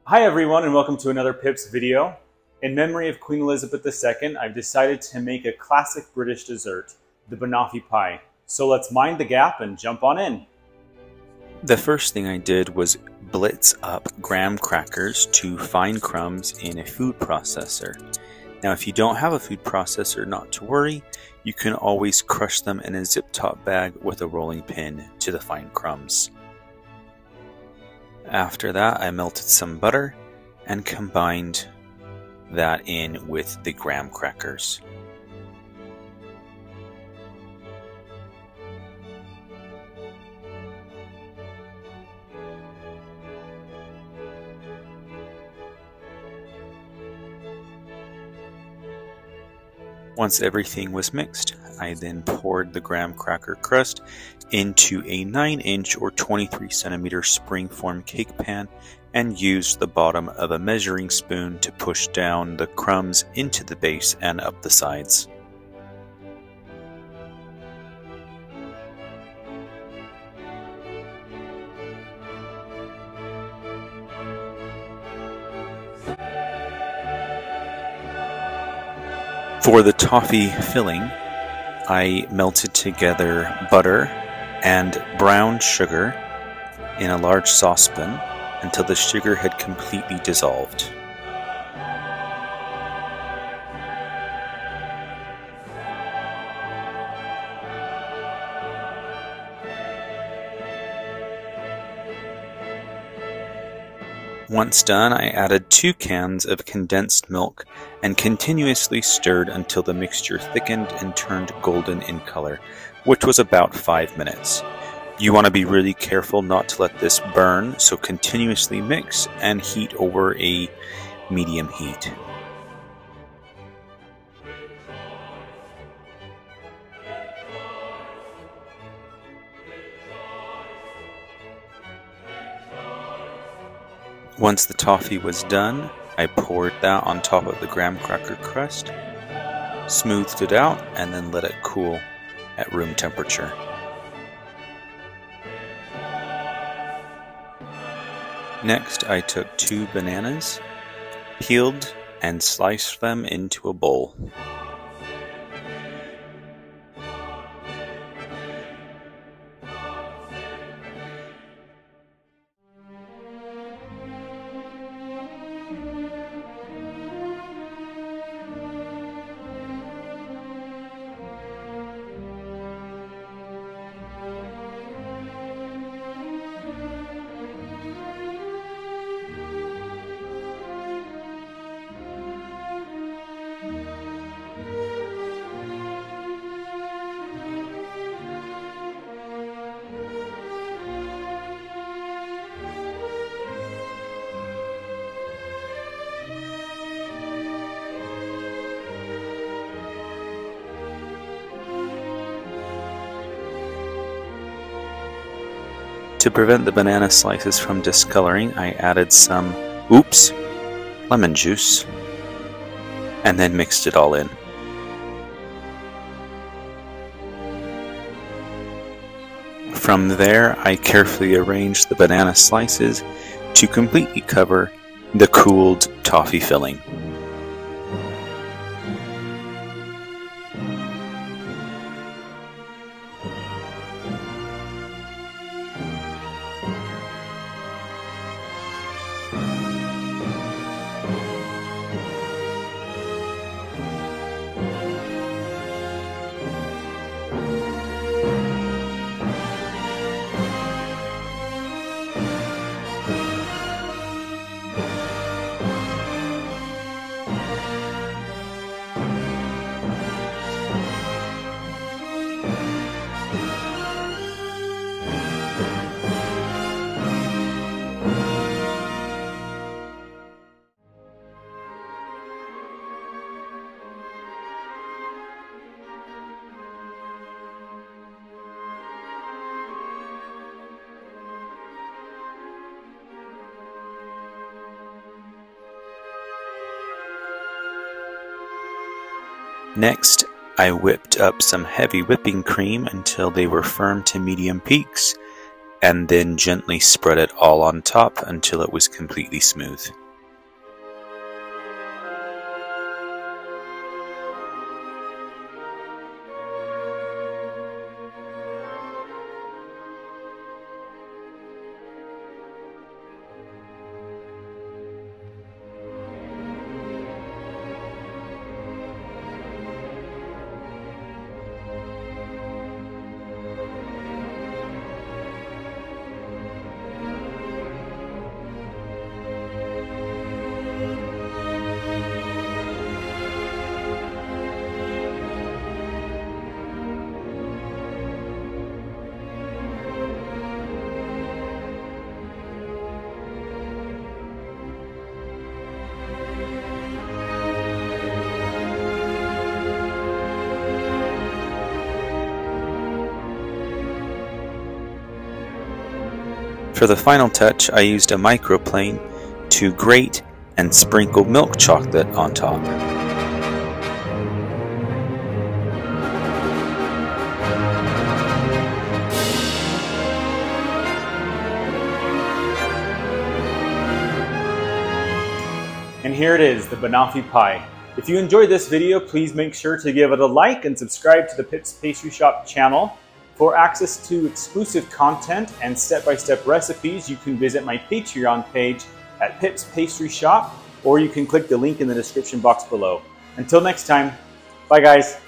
Hi everyone and welcome to another Pips video. In memory of Queen Elizabeth II, I've decided to make a classic British dessert, the Banoffee pie. So let's mind the gap and jump on in. The first thing I did was blitz up graham crackers to fine crumbs in a food processor. Now if you don't have a food processor, not to worry, you can always crush them in a zip top bag with a rolling pin to the fine crumbs. After that, I melted some butter and combined that in with the graham crackers. Once everything was mixed, I then poured the graham cracker crust into a 9-inch or 23-centimeter spring-form cake pan and used the bottom of a measuring spoon to push down the crumbs into the base and up the sides. For the toffee filling, I melted together butter and brown sugar in a large saucepan until the sugar had completely dissolved. Once done, I added 2 cans of condensed milk and continuously stirred until the mixture thickened and turned golden in color, which was about 5 minutes. You want to be really careful not to let this burn, so continuously mix and heat over a medium heat. Once the toffee was done, I poured that on top of the graham cracker crust, smoothed it out, and then let it cool at room temperature. Next, I took 2 bananas, peeled, and sliced them into a bowl. To prevent the banana slices from discoloring, I added some lemon juice and then mixed it all in. From there, I carefully arranged the banana slices to completely cover the cooled toffee filling. Next, I whipped up some heavy whipping cream until they were firm to medium peaks, and then gently spread it all on top until it was completely smooth. For the final touch, I used a microplane to grate and sprinkle milk chocolate on top. And here it is, the Banoffee pie. If you enjoyed this video, please make sure to give it a like and subscribe to the Pips Pastry Shop channel. For access to exclusive content and step-by-step recipes, you can visit my Patreon page at Pips Pastry Shop, or you can click the link in the description box below. Until next time, bye guys.